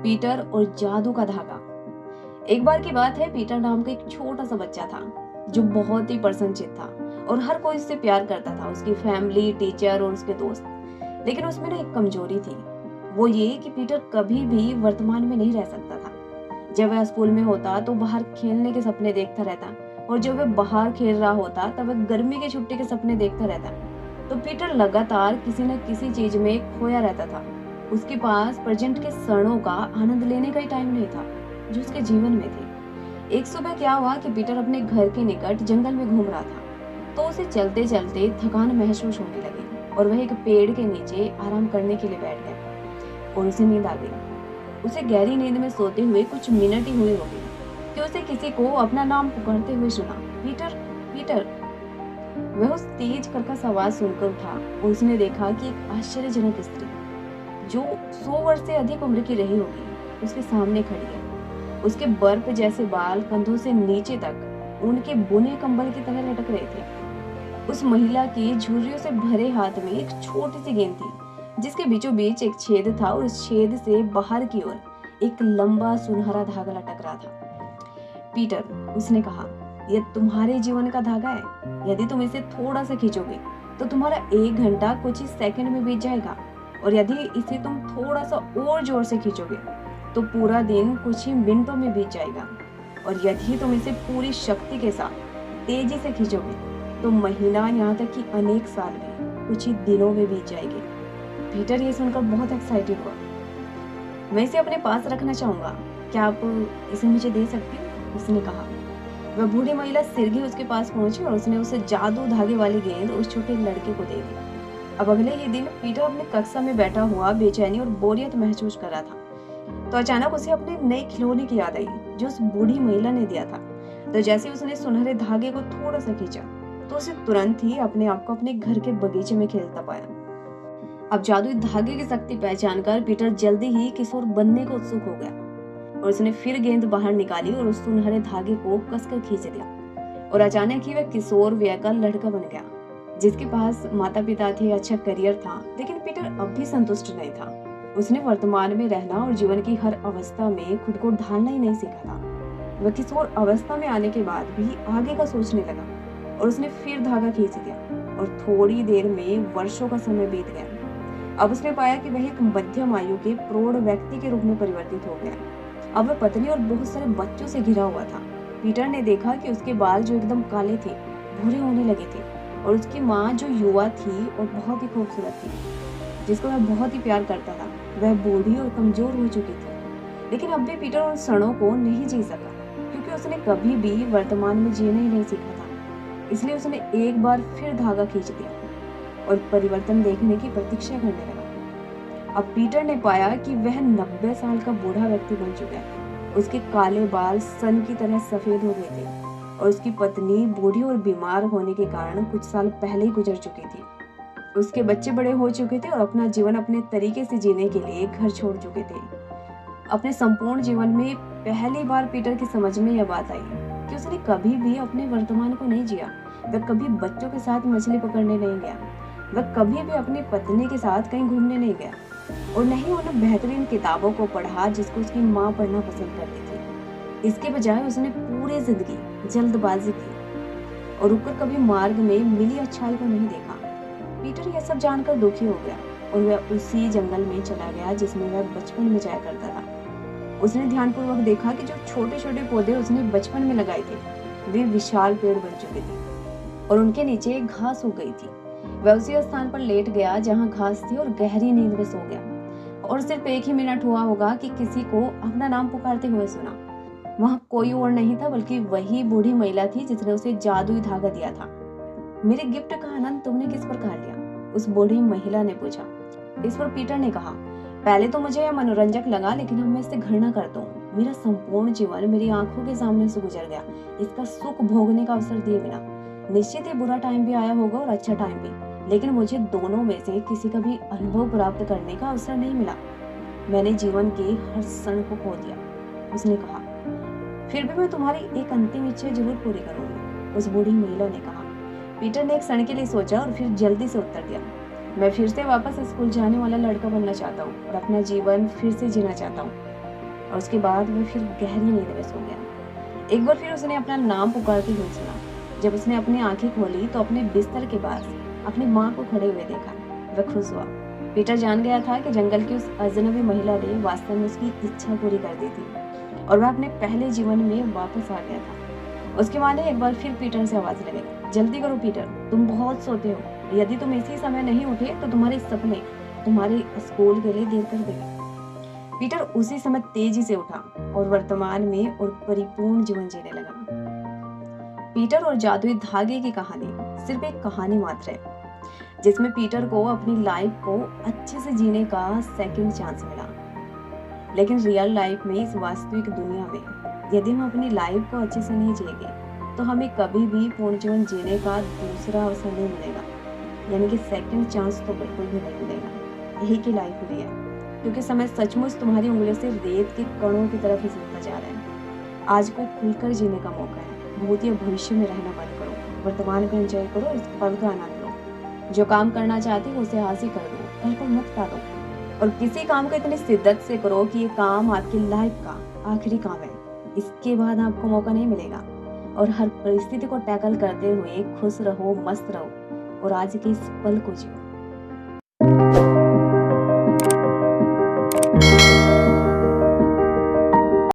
Peter और जादू का धागा। एक बार की बात है, पीटर नाम का एक छोटा सा बच्चा था जो बहुत ही प्रसन्नचित्त था और हर कोई उससे प्यार करता था, उसकी फैमिली, टीचर और उसके दोस्त। लेकिन उसमें ना एक कमजोरी थी, वो ये कि पीटर कभी भी वर्तमान में नहीं रह सकता था। जब वह स्कूल में होता तो बाहर खेलने के सपने देखता रहता, और जब वह बाहर खेल रहा होता तब वह गर्मी की छुट्टी के सपने देखता रहता। तो पीटर लगातार किसी न किसी चीज में खोया रहता था। उसके पास प्रेजेंट के क्षणों का आनंद लेने का ही टाइम नहीं था जो उसके जीवन में थे। एक सुबह क्या हुआ कि पीटर अपने घर के निकट जंगल में घूम रहा था, तो उसे चलते चलते थकान महसूस होने लगी और वह एक पेड़ के नीचे आराम करने के लिए बैठ गया और उसे नींद आ गई। उसे गहरी नींद में सोते हुए कुछ मिनट ही हुए होंगे कि उसे किसी को अपना नाम पुकारते हुए सुना, पीटर, पीटर। वह उस तेज कर्कश आवाज सुनकर उठा और उसने देखा कि एक आश्चर्यजनक स्त्री जो 100 वर्ष से अधिक उम्र की रही होगी उसके सामने खड़ी है। उसके बर्फ जैसे बाल कंधों से नीचे तक उनके बुने कंबल की तरह लटक रहे थे। उस महिला की झुर्रियों से भरे हाथ में एक छोटी सी गेंद थी जिसके बीचों बीच एक छेद था और उस छेद से बाहर की ओर एक लंबा सुनहरा धागा लटक रहा था। पीटर, उसने कहा, यह तुम्हारे जीवन का धागा है। यदि तुम इसे थोड़ा सा खींचोगे तो तुम्हारा 1 घंटा कुछ ही सेकंड में बीत जाएगा, और यदि इसे तुम थोड़ा सा और जोर से खींचोगे तो पूरा दिन कुछ ही मिनटों में बीत जाएगा, और यदि तुम इसे पूरी शक्ति के साथ तेजी से खींचोगे तो महीना, यहाँ तक कि अनेक साल भी कुछ ही दिनों में बीत जाएंगे। पीटर ये सुनकर बहुत एक्साइटेड हुआ। मैं इसे अपने पास रखना चाहूंगा, क्या आप इसे मुझे दे सकती हो? उसने कहा। वह बूढ़ी महिला सिरगी उसके पास पहुंची और उसने उसे जादू धागे वाली गेंद उस छोटे लड़के को दे दी। अब अगले ही दिन पीटर अपनी कक्षा में बैठा हुआ बेचैनी और बोरियत महसूस कर रहा था, तो अचानक उसे अपने नए खिलौने की याद आई जो उस बूढ़ी महिला ने दिया था। तो जैसे उसने सुनहरे धागे को थोड़ा सा खींचा तो उसे तुरंत ही अपने आप को अपने घर के बगीचे में खेलता पाया। अब जादुई धागे की शक्ति पहचान कर पीटर जल्दी ही किशोर बनने को उत्सुक हो गया, और उसने फिर गेंद बाहर निकाली और उस सुनहरे धागे को कसकर खींच दिया, और अचानक ही वह किशोर वय का लड़का बन गया जिसके पास माता पिता थे, अच्छा करियर था। लेकिन पीटर अब भी संतुष्ट नहीं था। उसने वर्तमान में रहना और जीवन की हर अवस्था में खुद को ढालना ही नहीं सीखा था। वह किशोर अवस्था में आने के बाद भी आगे का सोचने लगा, और उसने फिर धागा खींच दिया, और थोड़ी देर में वर्षों का समय बीत गया। अब उसने पाया कि वह एक मध्यम आयु के प्रौढ़ व्यक्ति के रूप में परिवर्तित हो गया। अब वह पत्नी और बहुत सारे बच्चों से घिरा हुआ था। पीटर ने देखा कि उसके बाल जो एकदम काले थे भूरे होने लगे थे, और उसकी माँ जो युवा थी और बहुत ही खूबसूरत थी, जिसको वह बहुत ही प्यार करता था, वह बूढ़ी और कमजोर हो चुकी थी। लेकिन अब भी पीटर उन क्षणों को नहीं जी सका, क्योंकि उसने कभी भी वर्तमान में जीना ही नहीं सीखा था। इसलिए उसने एक बार फिर धागा खींच दिया और परिवर्तन देखने की प्रतीक्षा करने लगा। अब पीटर ने पाया कि वह 90 साल का बूढ़ा व्यक्ति बन चुका है। उसके काले बाल सन की तरह सफेद हो गए थे, और उसकी पत्नी बूढ़ी और बीमार होने के कारण कुछ साल पहले ही गुजर चुकी थी। उसके बच्चे बड़े हो चुके थे और अपना जीवन अपने तरीके से जीने के लिए घर छोड़ चुके थे। अपने संपूर्ण जीवन में पहली बार पीटर की समझ में यह बात आई कि उसने कभी भी अपने वर्तमान को नहीं जिया। वह कभी बच्चों के साथ मछली पकड़ने नहीं गया, वह कभी भी अपनी पत्नी के साथ कहीं घूमने नहीं गया, और न ही उन बेहतरीन किताबों को पढ़ा जिसको उसकी माँ पढ़ना पसंद करती थी। इसके बजाय उसने पूरी जिंदगी जल्दबाजी की और रुककर कभी मार्ग में मिली अच्छाई को नहीं देखा। पीटर यह सब जानकर दुखी हो गया और वह उसी जंगल में चला गया जिसमें वह बचपन में जाया करता था। उसने ध्यानपूर्वक देखा कि जो छोटे छोटे पौधे उसने बचपन में लगाए थे वे विशाल पेड़ बन चुके थे और उनके नीचे घास उग गई थी। वह उसी स्थान पर लेट गया जहाँ घास थी और गहरी नींद में सो गया, और सिर्फ 1 ही मिनट हुआ होगा कि किसी को अपना नाम पुकारते हुए सुना। वहाँ कोई और नहीं था बल्कि वही बूढ़ी महिला थी जिसने उसे जादुई धागा दिया था। मेरे गिफ्ट का आनंद तुमने किस प्रकार लिया? उस बूढ़ी महिला ने पूछा। इस पर पीटर ने कहा, पहले तो मुझे यह मनोरंजक लगा, लेकिन अब मैं इससे घृणा करता हूँ। मेरा संपूर्ण जीवन मेरी आंखों के सामने से गुजर गया, इसका सुख भोगने का अवसर दिए बिना। निश्चित ही बुरा टाइम भी आया होगा और अच्छा टाइम भी, लेकिन मुझे दोनों में से किसी का भी अनुभव प्राप्त करने का अवसर नहीं मिला। मैंने जीवन के हर क्षण को खो दिया। उसने कहा, फिर भी मैं तुम्हारी एक अंतिम इच्छा जरूर पूरी करूंगी, उस बूढ़ी महिला ने कहा। पीटर ने एक क्षण के लिए सोचा और फिर जल्दी से उत्तर दिया, मैं फिर से वापस स्कूल जाने वाला लड़का बनना चाहता हूँ और अपना जीवन फिर से जीना चाहता हूँ। और उसके बाद वह फिर गहरी नींद में सो गया। एक बार फिर उसने अपना नाम पुकारते हुए सुना। जब उसने अपनी आंखें खोली तो अपने बिस्तर के पास अपनी माँ को खड़े हुए देखा। वह खुश हुआ। पीटर जान गया था कि जंगल की उस अजनबी महिला ने वास्तव में उसकी इच्छा पूरी कर दी थी और वह अपने पहले जीवन में वापस आ गया था। उसकी माँ ने एक बार फिर पीटर से आवाज लगाई, जल्दी करो पीटर, तुम बहुत सोते हो। यदि तुम इसी समय नहीं उठे तो तुम्हारे सपने तुम्हारे स्कूल के लिए देर कर देंगे। पीटर उसी समय तेजी से उठा और वर्तमान में और परिपूर्ण जीवन जीने लगा। पीटर और जादुई धागे की कहानी सिर्फ एक कहानी मात्र है, जिसमें पीटर को अपनी लाइफ को अच्छे से जीने का सेकंड चांस मिला। लेकिन रियल लाइफ में, इस वास्तविक दुनिया में, यदि हम अपनी लाइफ को अच्छे से नहीं जिएंगे तो हमें कभी भी पूर्ण जीवन जीने का दूसरा अवसर नहीं मिलेगा। यानी कि सेकंड चांस तो बिल्कुल भी नहीं मिलेगा। यही की लाइफ हुई है, क्योंकि समय सचमुच तुम्हारी उंगलियों से रेत के कणों की तरफ ही सिमटता जा रहा है। आज को खुलकर जीने का मौका है। भूत या भविष्य में रहना बंद करो, वर्तमान को एंजॉय करो, इस पल का आनंद लो। जो काम करना चाहते हो उसे हासिल कर दो, कल को मत टालो। और किसी काम को इतनी शिद्दत से करो कि ये काम आपकी लाइफ का आखिरी काम है। इसके बाद आपको मौका नहीं मिलेगा। और हर परिस्थिति को टैकल करते हुए खुश रहो, मस्त रहो और आज के इस पल को जियो।